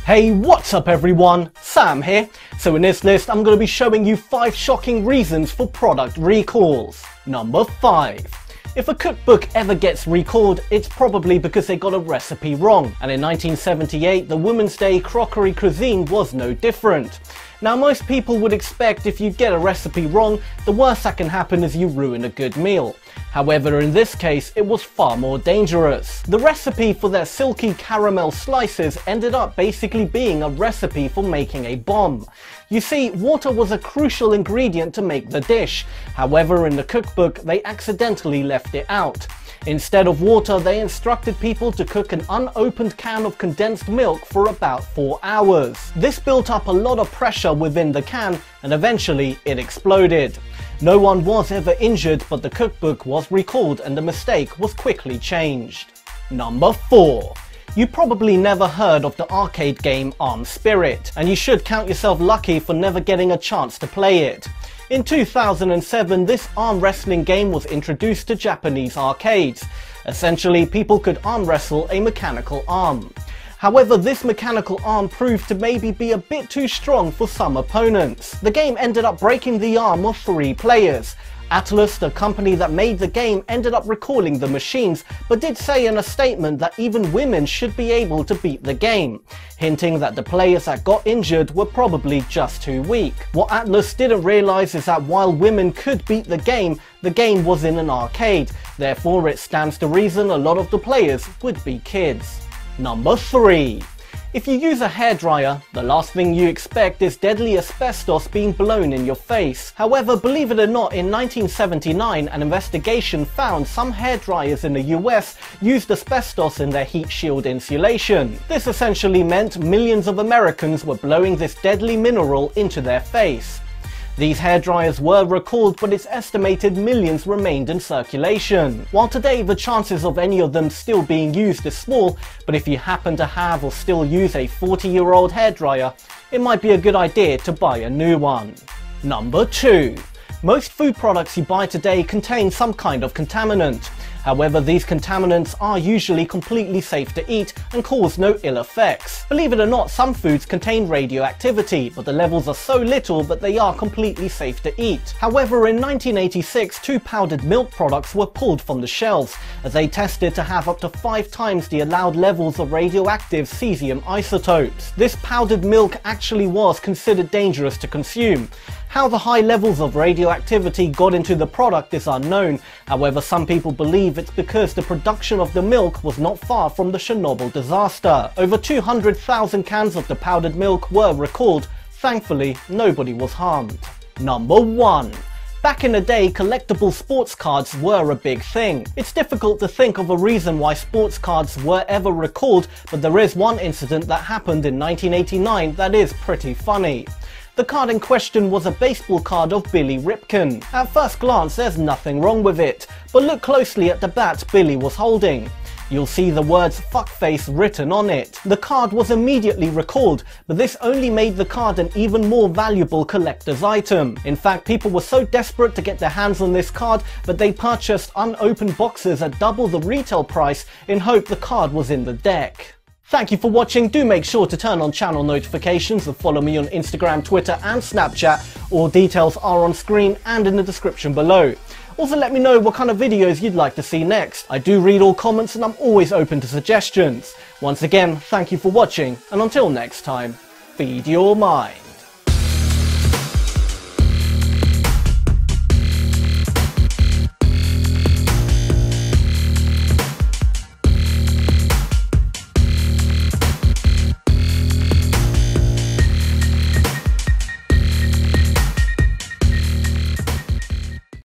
Hey, what's up everyone? Sam here. So in this list I'm going to be showing you 5 shocking reasons for product recalls. Number 5. If a cookbook ever gets recalled, it's probably because they got a recipe wrong, and in 1978 the Women's Day crockery cuisine was no different. Now most people would expect if you get a recipe wrong, the worst that can happen is you ruin a good meal. However, in this case, it was far more dangerous. The recipe for their Silky Caramel Slices ended up basically being a recipe for making a bomb. You see, water was a crucial ingredient to make the dish. However, in the cookbook, they accidentally left it out. Instead of water, they instructed people to cook an unopened can of condensed milk for about 4 hours. This built up a lot of pressure within the can, and eventually it exploded. No one was ever injured, but the cookbook was recalled and the mistake was quickly changed. Number 4. You probably never heard of the arcade game Arm Spirit, and you should count yourself lucky for never getting a chance to play it. In 2007, this arm wrestling game was introduced to Japanese arcades. Essentially, people could arm wrestle a mechanical arm. However, this mechanical arm proved to maybe be a bit too strong for some opponents. The game ended up breaking the arm of 3 players. Atlus, the company that made the game, ended up recalling the machines, but did say in a statement that even women should be able to beat the game, hinting that the players that got injured were probably just too weak. What Atlus didn't realize is that while women could beat the game was in an arcade, therefore it stands to reason a lot of the players would be kids. Number 3. If you use a hairdryer, the last thing you expect is deadly asbestos being blown in your face. However, believe it or not, in 1979 an investigation found some hairdryers in the US used asbestos in their heat shield insulation. This essentially meant millions of Americans were blowing this deadly mineral into their face. These hairdryers were recalled, but it's estimated millions remained in circulation. While today the chances of any of them still being used is small, but if you happen to have or still use a 40-year-old hairdryer, it might be a good idea to buy a new one. Number 2. Most food products you buy today contain some kind of contaminant. However, these contaminants are usually completely safe to eat and cause no ill effects. Believe it or not, some foods contain radioactivity, but the levels are so little that they are completely safe to eat. However, in 1986, 2 powdered milk products were pulled from the shelves, as they tested to have up to 5 times the allowed levels of radioactive cesium isotopes. This powdered milk actually was considered dangerous to consume. How the high levels of radioactivity got into the product is unknown. However, some people believe it's because the production of the milk was not far from the Chernobyl disaster. Over 200,000 cans of the powdered milk were recalled. Thankfully, nobody was harmed. Number 1. Back in the day, collectible sports cards were a big thing. It's difficult to think of a reason why sports cards were ever recalled, but there is one incident that happened in 1989 that is pretty funny. The card in question was a baseball card of Billy Ripken. At first glance, there's nothing wrong with it, but look closely at the bat Billy was holding. You'll see the words "fuckface" written on it. The card was immediately recalled, but this only made the card an even more valuable collector's item. In fact, people were so desperate to get their hands on this card that they purchased unopened boxes at double the retail price in hope the card was in the deck. Thank you for watching. Do make sure to turn on channel notifications and follow me on Instagram, Twitter and Snapchat. All details are on screen and in the description below. Also let me know what kind of videos you'd like to see next. I do read all comments and I'm always open to suggestions. Once again, thank you for watching, and until next time, feed your mind.